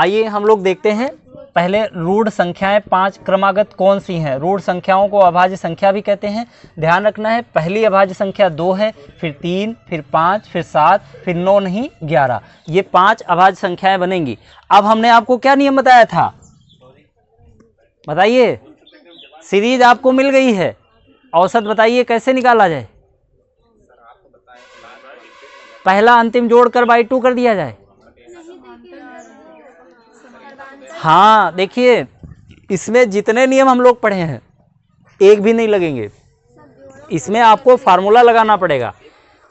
आइए हम लोग देखते हैं पहले रूढ़ संख्याएं 5 क्रमागत कौन सी हैं। रूढ़ संख्याओं को अभाज्य संख्या भी कहते हैं। ध्यान रखना है, पहली अभाज्य संख्या 2 है, फिर 3, फिर 5, फिर 7, फिर 9 नहीं 11, ये 5 अभाज्य संख्याएं बनेंगी। अब हमने आपको क्या नियम बताया था, बताइए। सीरीज आपको मिल गई है, औसत बताइए कैसे निकाला जाए। पहला अंतिम जोड़कर बाई 2 कर दिया जाए। हाँ देखिए, इसमें जितने नियम हम लोग पढ़े हैं एक भी नहीं लगेंगे, इसमें आपको फार्मूला लगाना पड़ेगा।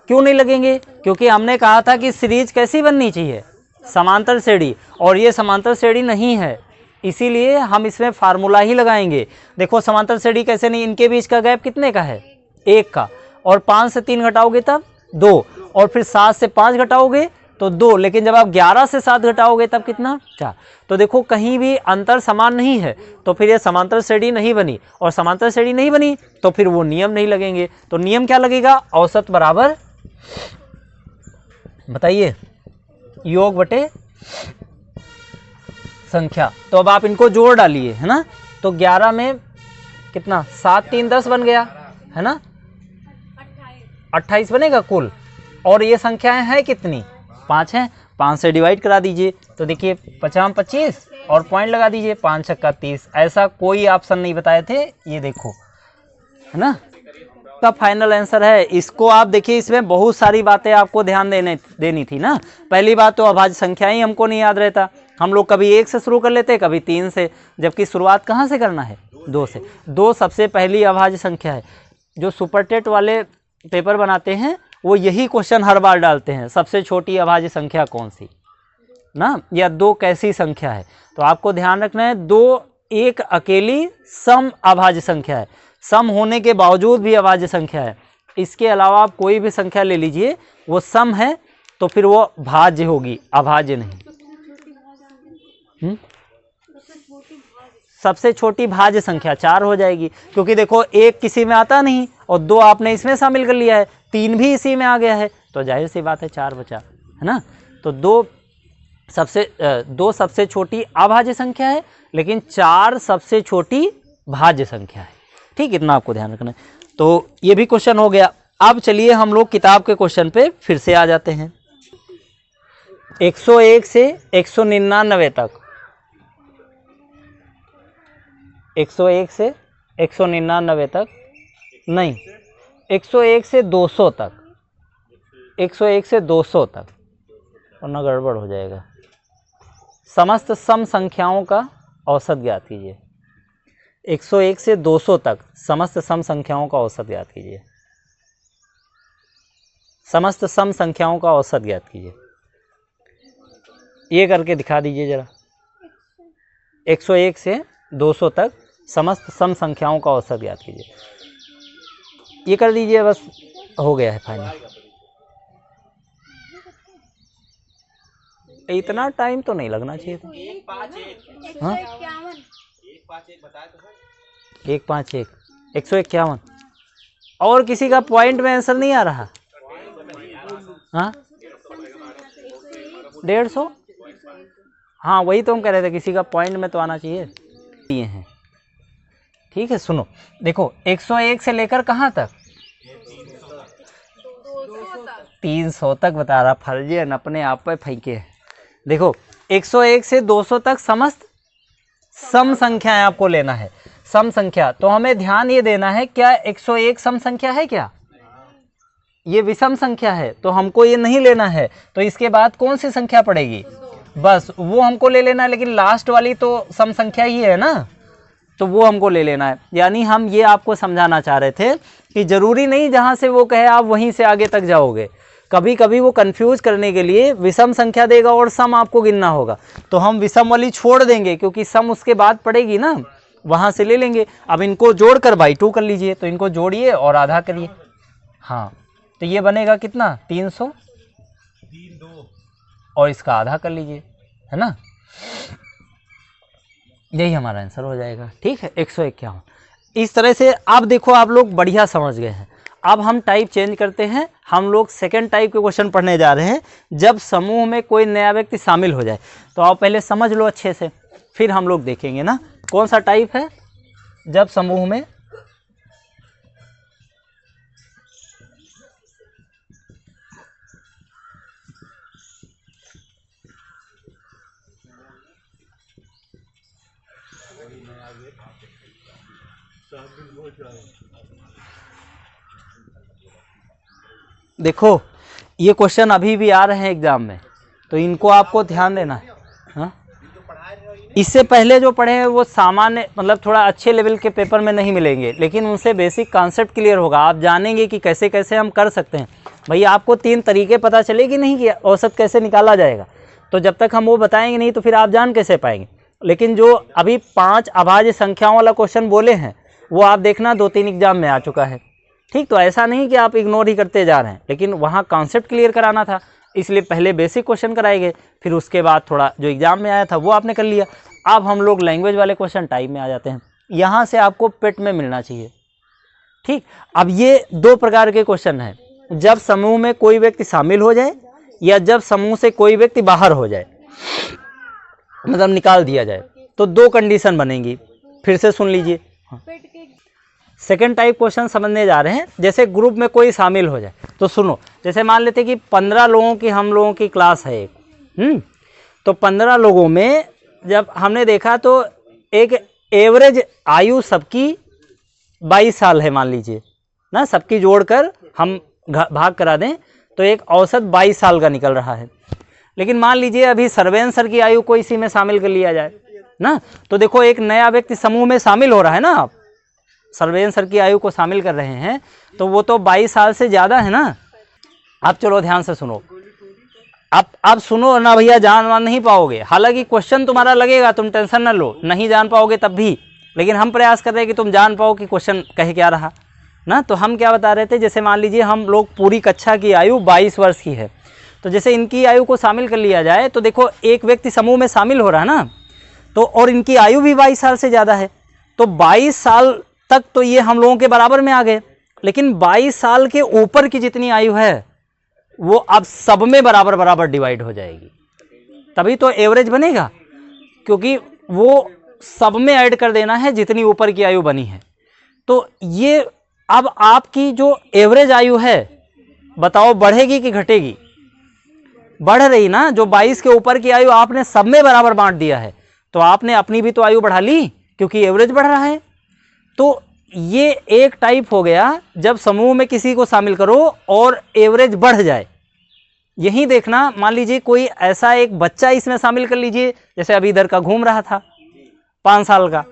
क्यों नहीं लगेंगे, क्योंकि हमने कहा था कि सीरीज कैसी बननी चाहिए, समांतर श्रेणी, और ये समांतर श्रेणी नहीं है, इसीलिए हम इसमें फार्मूला ही लगाएंगे। देखो समांतर श्रेणी कैसे नहीं, इनके बीच का गैप कितने का है, 1 का, और 5 से 3 घटाओगे तब 2, और फिर 7 से 5 घटाओगे तो 2, लेकिन जब आप 11 से 7 घटाओगे तब कितना, 4। तो देखो कहीं भी अंतर समान नहीं है, तो फिर ये समांतर श्रेणी नहीं बनी, और समांतर श्रेणी नहीं बनी तो फिर वो नियम नहीं लगेंगे। तो नियम क्या लगेगा, औसत बराबर, बताइए, योग बटे संख्या। तो अब आप इनको जोड़ डालिए, है ना, तो 11 में कितना, 7 3 10 बन गया, है ना, 28 बनेगा कुल। और ये संख्याएं हैं कितनी, 5 हैं, 5 से डिवाइड करा दीजिए, तो देखिए 50 25 और पॉइंट लगा दीजिए, 5 छक्का 30। ऐसा कोई ऑप्शन नहीं बताए थे, ये देखो, है ना, का फाइनल आंसर है। इसको आप देखिए, इसमें बहुत सारी बातें आपको ध्यान देनी थी ना। पहली बात तो अभाज्य संख्या ही हमको नहीं याद रहता, हम लोग कभी 1 से शुरू कर लेते, कभी 3 से, जबकि शुरुआत कहाँ से करना है, 2 से। 2 सबसे पहली अभाज्य संख्या है। जो सुपर टेट वाले पेपर बनाते हैं वो यही क्वेश्चन हर बार डालते हैं, सबसे छोटी अभाज्य संख्या कौन सी ना, या 2 कैसी संख्या है। तो आपको ध्यान रखना है, 2 एक अकेली सम अभाज्य संख्या है, सम होने के बावजूद भी अभाज्य संख्या है। इसके अलावा आप कोई भी संख्या ले लीजिए, वो सम है तो फिर वो भाज्य होगी, अभाज्य नहीं। सबसे छोटी भाज्य संख्या 4 हो जाएगी, क्योंकि देखो 1 किसी में आता नहीं और 2 आपने इसमें शामिल कर लिया है, 3 भी इसी में आ गया है, तो जाहिर सी बात है 4 बचा, है ना। तो 2 सबसे छोटी अभाज्य संख्या है, लेकिन 4 सबसे छोटी भाज्य संख्या है। ठीक, इतना आपको ध्यान रखना है। तो ये भी क्वेश्चन हो गया। अब चलिए हम लोग किताब के क्वेश्चन पे फिर से आ जाते हैं। 101 से 199 तक, 101 से 199 तक नहीं, 101 से 200 तक, 101 से 200 तक, वरना गड़बड़ हो जाएगा। समस्त सम संख्याओं का औसत ज्ञात कीजिए। 101 से 200 तक समस्त सम संख्याओं का औसत ज्ञात कीजिए। समस्त सम संख्याओं का औसत ज्ञात कीजिए। ये करके दिखा दीजिए जरा। 101 से 200 तक समस्त सम संख्याओं का औसत ज्ञात कीजिए। ये कर दीजिए, बस हो गया है फाइनल। इतना टाइम तो नहीं लगना चाहिए था। 151 151 और किसी का पॉइंट में आंसर नहीं आ रहा। हाँ 150, हाँ वही तो हम कह रहे थे, किसी का पॉइंट में तो आना चाहिए। ये हैं, ठीक है। सुनो, देखो 101 से लेकर कहाँ तक, 300 तक बता रहा, फर्जियन अपने आप पे फेंके। देखो 101 से 200 तक समस्त सम संख्याएं आपको लेना है। सम संख्या, तो हमें ध्यान ये देना है, क्या 101 सम संख्या है, क्या ये विषम संख्या है, तो हमको ये नहीं लेना है। तो इसके बाद कौन सी संख्या पड़ेगी, बस वो हमको ले लेना है, लेकिन लास्ट वाली तो सम संख्या ही है ना, तो वो हमको ले लेना है। यानी हम ये आपको समझाना चाह रहे थे कि जरूरी नहीं जहाँ से वो कहे आप वहीं से आगे तक जाओगे। कभी कभी वो कंफ्यूज करने के लिए विषम संख्या देगा और सम आपको गिनना होगा, तो हम विषम वाली छोड़ देंगे, क्योंकि सम उसके बाद पड़ेगी ना, वहाँ से ले लेंगे। अब इनको जोड़कर बाई 2 कर लीजिए, तो इनको जोड़िए और आधा करिए। हाँ, तो ये बनेगा कितना, 300, और इसका आधा कर लीजिए, है ना, यही हमारा आंसर हो जाएगा। ठीक है, 151। इस तरह से आप देखो, आप लोग बढ़िया समझ गए हैं। अब हम टाइप चेंज करते हैं, हम लोग सेकेंड टाइप के क्वेश्चन पढ़ने जा रहे हैं, जब समूह में कोई नया व्यक्ति शामिल हो जाए। तो आप पहले समझ लो अच्छे से, फिर हम लोग देखेंगे ना कौन सा टाइप है। जब समूह में देखो ये क्वेश्चन अभी भी आ रहे हैं एग्जाम में, तो इनको आपको ध्यान देना है। हाँ? इससे पहले जो पढ़े हैं वो सामान्य मतलब थोड़ा अच्छे लेवल के पेपर में नहीं मिलेंगे, लेकिन उनसे बेसिक कॉन्सेप्ट क्लियर होगा। आप जानेंगे कि कैसे कैसे हम कर सकते हैं। भैया आपको 3 तरीके पता चलेगी नहीं कि औसत कैसे निकाला जाएगा, तो जब तक हम वो बताएंगे नहीं तो फिर आप जान कैसे पाएंगे। लेकिन जो अभी 5 अभाज्य संख्याओं वाला क्वेश्चन बोले हैं वो आप देखना 2-3 एग्जाम में आ चुका है। ठीक, तो ऐसा नहीं कि आप इग्नोर ही करते जा रहे हैं, लेकिन वहाँ कॉन्सेप्ट क्लियर कराना था, इसलिए पहले बेसिक क्वेश्चन कराए गए, फिर उसके बाद थोड़ा जो एग्जाम में आया था वो आपने कर लिया। अब हम लोग लैंग्वेज वाले क्वेश्चन टाइप में आ जाते हैं, यहाँ से आपको पेट में मिलना चाहिए। ठीक, अब ये 2 प्रकार के क्वेश्चन हैं, जब समूह में कोई व्यक्ति शामिल हो जाए या जब समूह से कोई व्यक्ति बाहर हो जाए, मतलब निकाल दिया जाए, तो 2 कंडीशन बनेंगी। फिर से सुन लीजिए। सेकेंड टाइप क्वेश्चन समझने जा रहे हैं, जैसे ग्रुप में कोई शामिल हो जाए। तो सुनो, जैसे मान लेते कि 15 लोगों की हम लोगों की क्लास है एक, तो 15 लोगों में जब हमने देखा तो एक एवरेज आयु सबकी 22 साल है, मान लीजिए ना, सबकी जोड़कर हम भाग करा दें तो एक औसत 22 साल का निकल रहा है। लेकिन मान लीजिए अभी सर्वेन सर की आयु को इसी में शामिल कर लिया जाए ना, तो देखो एक नया व्यक्ति समूह में शामिल हो रहा है ना, आप सर्वेन सर की आयु को शामिल कर रहे हैं, तो वो तो 22 साल से ज़्यादा है ना। अब चलो ध्यान से सुनो, अब सुनो ना भैया, जान मान नहीं पाओगे। हालांकि क्वेश्चन तुम्हारा लगेगा, तुम टेंशन ना लो, नहीं जान पाओगे तब भी, लेकिन हम प्रयास कर रहे हैं कि तुम जान पाओ कि क्वेश्चन कहे क्या रहा ना। तो हम क्या बता रहे थे, जैसे मान लीजिए हम लोग पूरी कक्षा की आयु 22 वर्ष की है, तो जैसे इनकी आयु को शामिल कर लिया जाए, तो देखो एक व्यक्ति समूह में शामिल हो रहा है ना, तो और इनकी आयु भी 22 साल से ज़्यादा है, तो 22 साल तक तो ये हम लोगों के बराबर में आ गए। लेकिन 22 साल के ऊपर की जितनी आयु है वो अब सब में बराबर बराबर डिवाइड हो जाएगी, तभी तो एवरेज बनेगा, क्योंकि वो सब में ऐड कर देना है जितनी ऊपर की आयु बनी है। तो ये अब आपकी जो एवरेज आयु है बताओ बढ़ेगी कि घटेगी? बढ़ रही ना। जो 22 के ऊपर की आयु आपने सब में बराबर बांट दिया है, तो आपने अपनी भी तो आयु बढ़ा ली, क्योंकि एवरेज बढ़ रहा है। तो ये एक टाइप हो गया जब समूह में किसी को शामिल करो और एवरेज बढ़ जाए। यही देखना, मान लीजिए कोई ऐसा एक बच्चा इसमें शामिल कर लीजिए, जैसे अभी इधर का घूम रहा था 5 साल का,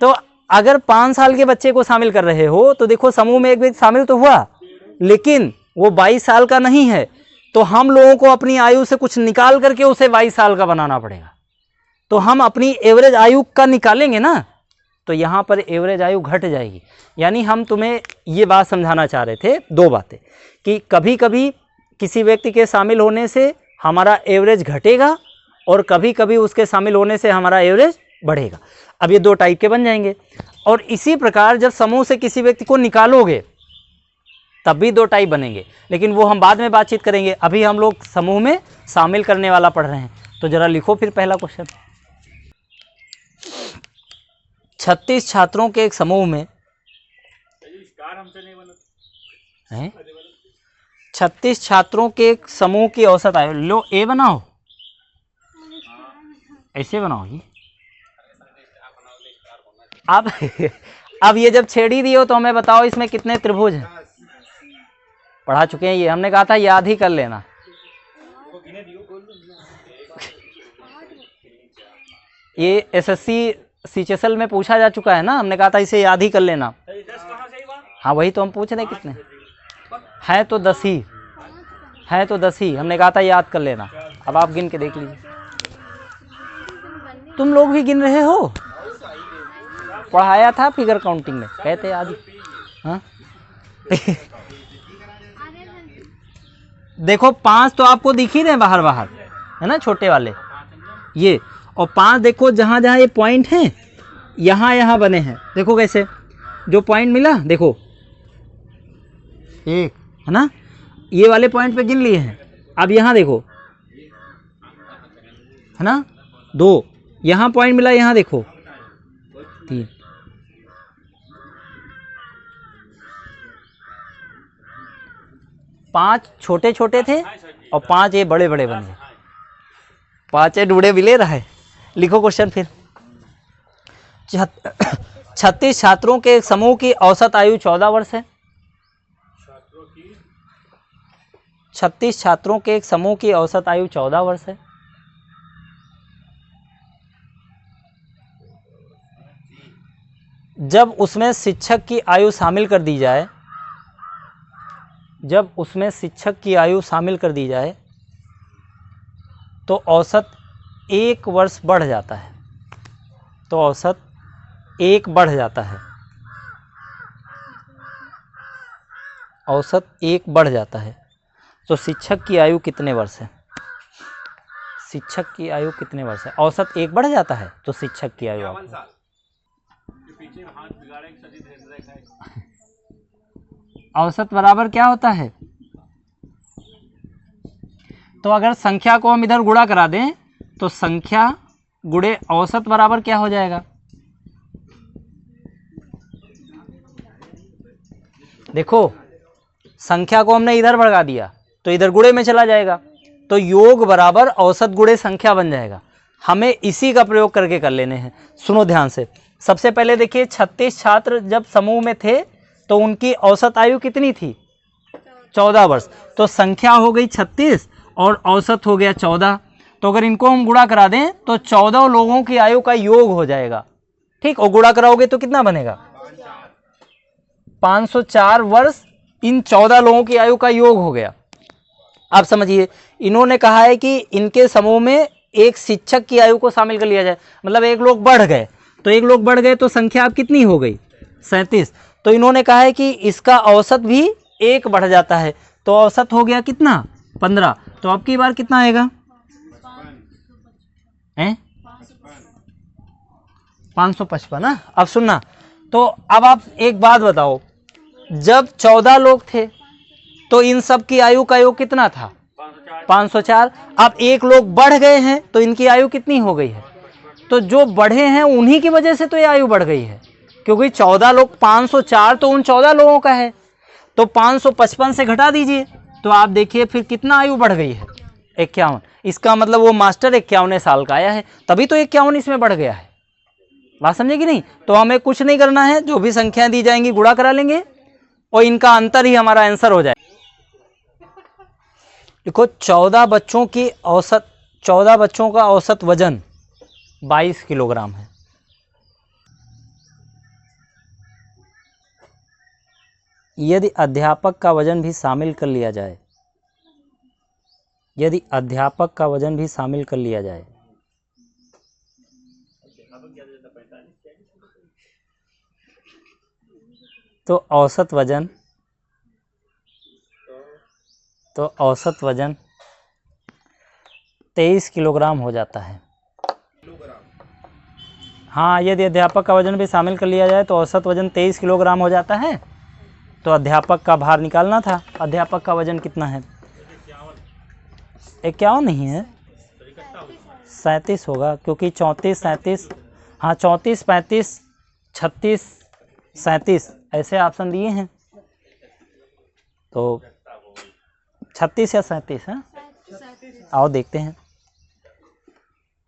तो अगर 5 साल के बच्चे को शामिल कर रहे हो तो देखो समूह में एक व्यक्ति शामिल तो हुआ, लेकिन वो 22 साल का नहीं है, तो हम लोगों को अपनी आयु से कुछ निकाल करके उसे 22 साल का बनाना पड़ेगा। तो हम अपनी एवरेज आयु का निकालेंगे ना, तो यहाँ पर एवरेज आयु घट जाएगी। यानी हम तुम्हें ये बात समझाना चाह रहे थे, 2 बातें, कि कभी कभी किसी व्यक्ति के शामिल होने से हमारा एवरेज घटेगा और कभी कभी उसके शामिल होने से हमारा एवरेज बढ़ेगा। अब ये 2 टाइप के बन जाएंगे। और इसी प्रकार जब समूह से किसी व्यक्ति को निकालोगे तब भी 2 टाइप बनेंगे, लेकिन वो हम बाद में बातचीत करेंगे। अभी हम लोग समूह में शामिल करने वाला पढ़ रहे हैं। तो जरा लिखो फिर पहला क्वेश्चन। 36 छात्रों के एक समूह में 36 छात्रों के एक समूह की औसत आयु, लो ए बनाओ, ऐसे बनाओ ये। अब ये जब छेड़ी दी हो तो हमें बताओ इसमें कितने त्रिभुज हैं। पढ़ा चुके हैं ये, हमने कहा था याद ही कर लेना। ये एसएससी सीचेसल में पूछा जा चुका है ना, हमने कहा था इसे याद ही कर लेना। हाँ वही तो हम पूछ रहे कितने हैं, तो 10 ही है, तो 10 ही हमने कहा था याद कर लेना। अब आप गिन के देख लीजिए, तुम लोग भी गिन रहे हो, पढ़ाया था फिगर काउंटिंग में, कहते याद। हाँ देखो 5 तो आपको दिख ही रहे बाहर बाहर, है ना, छोटे वाले ये, और 5 देखो जहाँ जहाँ ये पॉइंट हैं यहाँ यहाँ बने हैं। देखो कैसे, जो पॉइंट मिला देखो 1 है ना, ये वाले पॉइंट पे गिन लिए हैं। अब यहाँ देखो है ना 2, यहाँ पॉइंट मिला, यहाँ देखो 3, 5 छोटे छोटे थे और 5 ये बड़े बड़े बन गए, 5 डूडे भी ले रहा है। लिखो क्वेश्चन फिर। 36 छात्रों के एक समूह की औसत आयु 14 वर्ष है। 36 छात्रों के एक समूह की औसत आयु 14 वर्ष है। जब उसमें शिक्षक की आयु शामिल कर दी जाए, जब उसमें शिक्षक की आयु शामिल कर दी जाए तो औसत 1 वर्ष बढ़ जाता है, तो औसत 1 बढ़ जाता है, औसत 1 बढ़ जाता है। तो शिक्षक की आयु कितने वर्ष है? शिक्षक की आयु कितने वर्ष है? औसत 1 बढ़ जाता है तो शिक्षक की आयु औसत बराबर क्या होता है? तो अगर संख्या को हम इधर गुणा करा दें तो संख्या गुणे औसत बराबर क्या हो जाएगा? देखो संख्या को हमने इधर बढ़ा दिया तो इधर गुणे में चला जाएगा, तो योग बराबर औसत गुणे संख्या बन जाएगा। हमें इसी का प्रयोग करके कर लेने हैं। सुनो ध्यान से। सबसे पहले देखिए 36 छात्र जब समूह में थे तो उनकी औसत आयु कितनी थी? 14 वर्ष। तो संख्या हो गई 36 और औसत हो गया 14। तो अगर इनको हम गुणा करा दें तो 14 लोगों की आयु का योग हो जाएगा। ठीक, और गुणा कराओगे तो कितना बनेगा? 504 वर्ष इन 14 लोगों की आयु का योग हो गया। आप समझिए, इन्होंने कहा है कि इनके समूह में एक शिक्षक की आयु को शामिल कर लिया जाए, मतलब एक लोग बढ़ गए, तो एक लोग बढ़ गए तो संख्या अब कितनी हो गई? 37। तो इन्होंने कहा है कि इसका औसत भी 1 बढ़ जाता है, तो औसत हो गया कितना? 15। तो अब की बार कितना आएगा? 555 ना। अब सुनना, तो अब आप एक बात बताओ, जब 14 लोग थे तो इन सब की आयु का योग कितना था? 504। अब एक लोग बढ़ गए हैं तो इनकी आयु कितनी हो गई है? तो जो बढ़े हैं उन्हीं की वजह से तो ये आयु बढ़ गई है, क्योंकि 14 लोग, 504 तो उन 14 लोगों का है, तो 555 से घटा दीजिए तो आप देखिए फिर कितना आयु बढ़ गई है? 51। इसका मतलब वो मास्टर 51 साल का आया है, तभी तो 51 इसमें बढ़ गया है। बात समझे कि नहीं? तो हमें कुछ नहीं करना है, जो भी संख्याएं दी जाएंगी गुणा करा लेंगे और इनका अंतर ही हमारा आंसर हो जाए। देखो 14 बच्चों की औसत, 14 बच्चों का औसत वजन 22 किलोग्राम है। यदि अध्यापक का वजन भी शामिल कर लिया जाए, यदि अध्यापक का वजन भी शामिल कर लिया जाए तो औसत वजन 23 किलोग्राम हो जाता है। हाँ, यदि अध्यापक का वजन भी शामिल कर लिया जाए तो औसत वजन 23 किलोग्राम हो जाता है। तो अध्यापक का भार निकालना था। अध्यापक का वजन कितना है? 51 नहीं है, 37 होगा, क्योंकि 34, 37, हाँ 34, 35, 36, 37 ऐसे ऑप्शन दिए हैं, तो 36 या 37 है। आओ देखते हैं।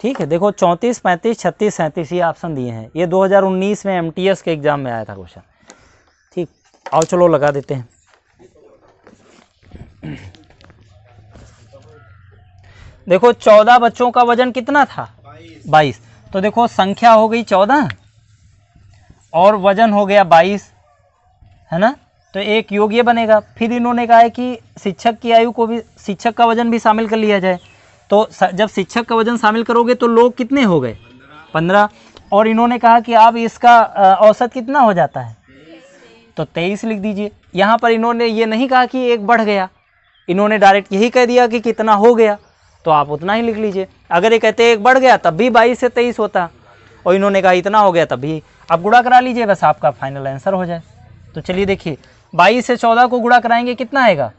ठीक है, देखो 34, 35, 36, 37 ये ऑप्शन दिए हैं। ये 2019 में MTS के एग्जाम में आया था क्वेश्चन। ठीक, आओ चलो लगा देते हैं। देखो 14 बच्चों का वजन कितना था? 22। तो देखो संख्या हो गई 14 और वजन हो गया 22, है ना। तो एक योग ये बनेगा। फिर इन्होंने कहा है कि शिक्षक की आयु को भी, शिक्षक का वजन भी शामिल कर लिया जाए। तो जब शिक्षक का वजन शामिल करोगे तो लोग कितने हो गए? 15। और इन्होंने कहा कि अब इसका औसत कितना हो जाता है? तो 23 लिख दीजिए। यहाँ पर इन्होंने ये नहीं कहा कि एक बढ़ गया, इन्होंने डायरेक्ट यही कह दिया कि कितना हो गया, तो आप उतना ही लिख लीजिए। अगर ये कहते एक बढ़ गया तब भी 22 से 23 होता, और इन्होंने कहा इतना हो गया तब भी। आप गुणा करा लीजिए, बस आपका फाइनल आंसर हो जाए। तो चलिए देखिए, 22 से 14 को गुणा कराएंगे कितना आएगा?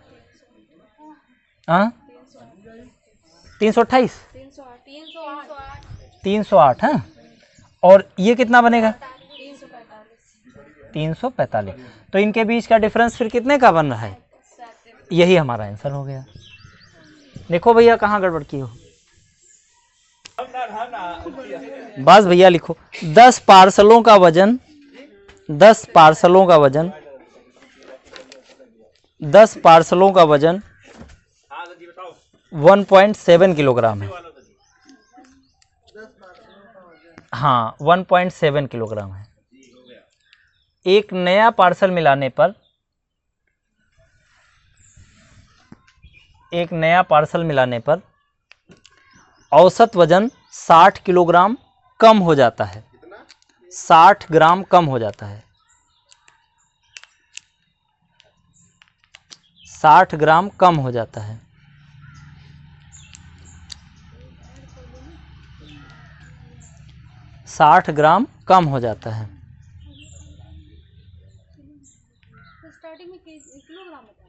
328 308 है। और ये कितना बनेगा? 345। तो इनके बीच का डिफरेंस फिर कितने का बन रहा है? यही हमारा आंसर हो गया। देखो भैया कहाँ गड़बड़ की हो। बस भैया लिखो 10 पार्सलों का वजन 10 पार्सलों का वजन 10 पार्सलों का वजन 1.7 किलोग्राम है। हाँ 1.7 किलोग्राम है। एक नया पार्सल मिलाने पर औसत वजन 60 किलोग्राम कम हो जाता है। 60 ग्राम कम हो जाता है। 60 ग्राम कम हो जाता है। साठ ग्राम कम हो जाता है।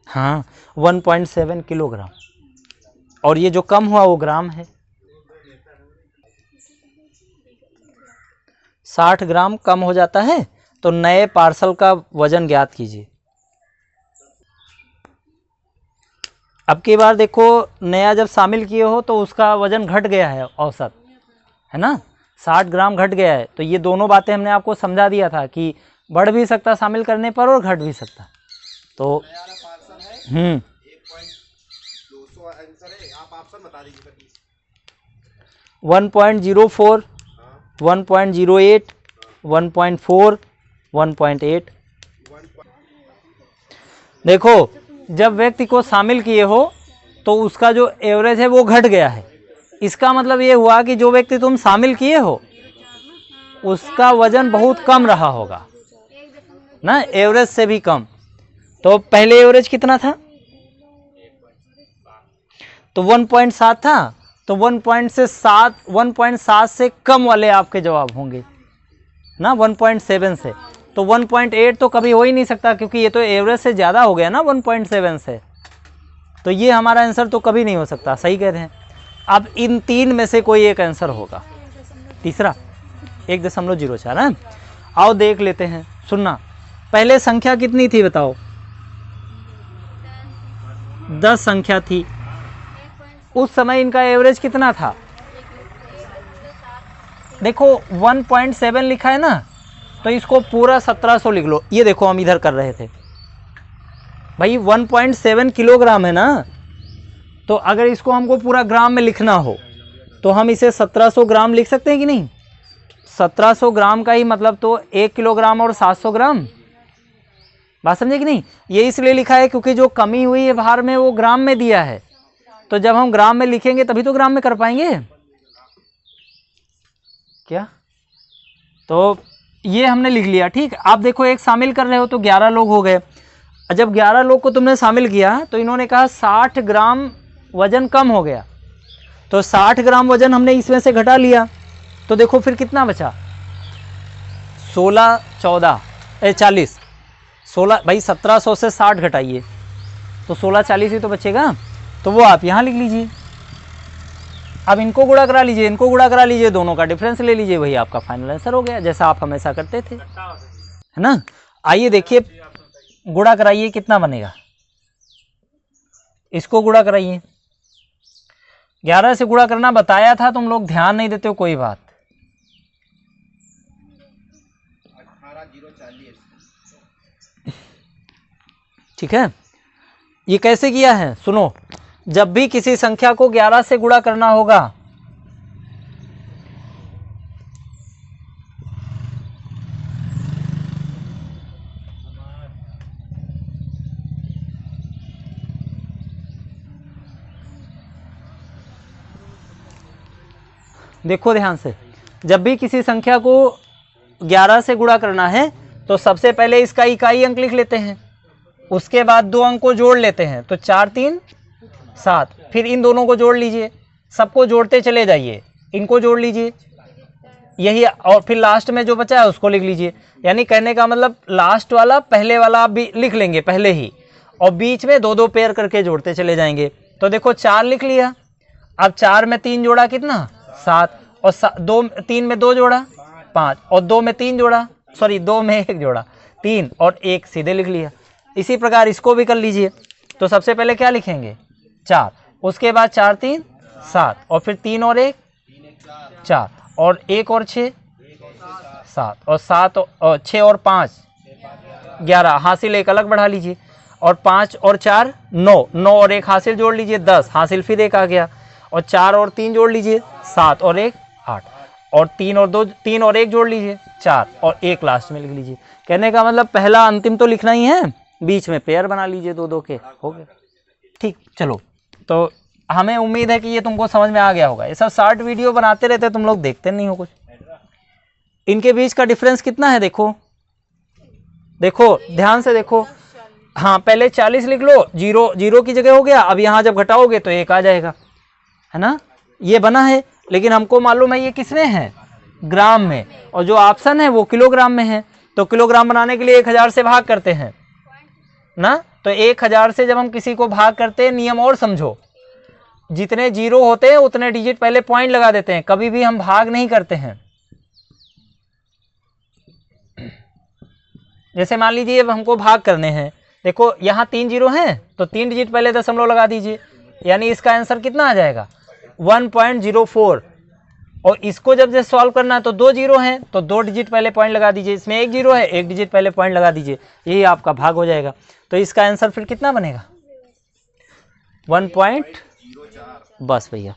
हाँ 1.7 किलोग्राम। और ये जो कम हुआ वो ग्राम है। 60 ग्राम कम हो जाता है। तो नए पार्सल का वजन ज्ञात कीजिए। अब की बार देखो नया जब शामिल किए हो तो उसका वजन घट गया है, औसत है ना 60 ग्राम घट गया है। तो ये दोनों बातें हमने आपको समझा दिया था कि बढ़ भी सकता शामिल करने पर और घट भी सकता। तो 1.04 1.08 1.4 1.8। देखो जब व्यक्ति को शामिल किए हो तो उसका जो एवरेज है वो घट गया है। इसका मतलब ये हुआ कि जो व्यक्ति तुम शामिल किए हो उसका वजन बहुत कम रहा होगा ना, एवरेज से भी कम। तो पहले एवरेज कितना था? तो 1.7 था। तो 1.7 से कम वाले आपके जवाब होंगे ना 1.7 से। तो 1.8 तो कभी हो ही नहीं सकता क्योंकि ये तो एवरेज से ज़्यादा हो गया ना 1.7 से। तो ये हमारा आंसर तो कभी नहीं हो सकता। सही कह रहे हैं। अब इन तीन में से कोई एक आंसर होगा। तीसरा 1.04 है। आओ देख लेते हैं। सुनना, पहले संख्या कितनी थी बताओ? 10 संख्या थी। उस समय इनका एवरेज कितना था? देखो 1.7 लिखा है ना, तो इसको पूरा 1700 लिख लो। ये देखो हम इधर कर रहे थे भाई 1.7 किलोग्राम है ना, तो अगर इसको हमको पूरा ग्राम में लिखना हो तो हम इसे 1700 ग्राम लिख सकते हैं कि नहीं? 1700 ग्राम का ही मतलब तो 1 किलोग्राम और 700 ग्राम। बात समझे कि नहीं? ये इसलिए लिखा है क्योंकि जो कमी हुई है भार में वो ग्राम में दिया है। तो जब हम ग्राम में लिखेंगे तभी तो ग्राम में कर पाएंगे क्या? तो ये हमने लिख लिया। ठीक। आप देखो एक शामिल कर रहे हो तो 11 लोग हो गए। जब 11 लोग को तुमने शामिल किया तो इन्होंने कहा 60 ग्राम वजन कम हो गया। तो 60 ग्राम वजन हमने इसमें से घटा लिया। तो देखो फिर कितना बचा? 16 14 40 16 भाई 1700 से 60 घटाइए तो 16 40 ही तो बचेगा। तो वो आप यहाँ लिख लीजिए। अब इनको गुणा करा लीजिए, इनको गुणा करा लीजिए, दोनों का डिफरेंस ले लीजिए, वही आपका फाइनल आंसर हो गया, जैसा आप हमेशा करते थे, है ना। आइए देखिए गुणा कराइए कितना बनेगा। इसको गुणा कराइए। 11 से गुणा करना बताया था, तुम लोग ध्यान नहीं देते हो, कोई बात। 18,040 ठीक है। ये कैसे किया है सुनो। जब भी किसी संख्या को 11 से गुणा करना होगा देखो ध्यान से, जब भी किसी संख्या को 11 से गुणा करना है तो सबसे पहले इसका इकाई अंक लिख लेते हैं, उसके बाद 2 अंक को जोड़ लेते हैं, तो 4 3 7, फिर इन दोनों को जोड़ लीजिए, सबको जोड़ते चले जाइए, इनको जोड़ लीजिए, यही, और फिर लास्ट में जो बचा है उसको लिख लीजिए। यानी कहने का मतलब लास्ट वाला पहले वाला आप भी लिख लेंगे पहले ही, और बीच में 2-2 पेयर करके जोड़ते चले जाएंगे। तो देखो 4 लिख लिया, अब 4 में 3 जोड़ा कितना 7, और 3 में 2 जोड़ा 5, और 2 में 3 जोड़ा, सॉरी 2 में 1 जोड़ा 3, और 1 सीधे लिख लिया। इसी प्रकार इसको भी कर लीजिए। तो सबसे पहले क्या लिखेंगे 4, उसके बाद 4 3 7, और फिर 3 और 1 4, और 1 और 6 7, और 7 और 6 और 5 11, हासिल 1 अलग बढ़ा लीजिए, और 5 और 4 9, 9 और 1 हासिल जोड़ लीजिए 10, हासिल फिर 1 आ गया, और 4 और 3 जोड़ लीजिए 7, और 1 8, और 3 और 1 जोड़ लीजिए 4, और 1 लास्ट में लिख लीजिए। कहने का मतलब पहला अंतिम तो लिखना ही है, बीच में पेयर बना लीजिए 2-2 के, हो गया। ठीक, चलो, तो हमें उम्मीद है कि ये तुमको समझ में आ गया होगा। ये सब शॉर्ट वीडियो बनाते रहते, तुम लोग देखते नहीं हो कुछ। इनके बीच का डिफरेंस कितना है देखो, देखो ध्यान से देखो। हाँ, पहले 40 लिख लो, 0 की जगह हो गया। अब यहाँ जब घटाओगे तो 1 आ जाएगा, है ना। ये बना है, लेकिन हमको मालूम है ये किसमें है, ग्राम में, और जो ऑप्शन है वो किलोग्राम में है। तो किलोग्राम बनाने के लिए 1000 से भाग करते हैं ना। तो 1000 से जब हम किसी को भाग करते हैं, नियम और समझो, जितने 0 होते हैं उतने डिजिट पहले पॉइंट लगा देते हैं, कभी भी हम भाग नहीं करते हैं। जैसे मान लीजिए अब हमको भाग करने हैं, देखो यहाँ 3 0 हैं, तो 3 डिजिट पहले दशमलव लगा दीजिए, यानी इसका आंसर कितना आ जाएगा 1.04। और इसको जब से सॉल्व करना है तो 2 0 हैं, तो 2 डिजिट पहले पॉइंट लगा दीजिए, इसमें 1 0 है, 1 डिजिट पहले पॉइंट लगा दीजिए, यही आपका भाग हो जाएगा। तो इसका आंसर फिर कितना बनेगा 1. बस भैया।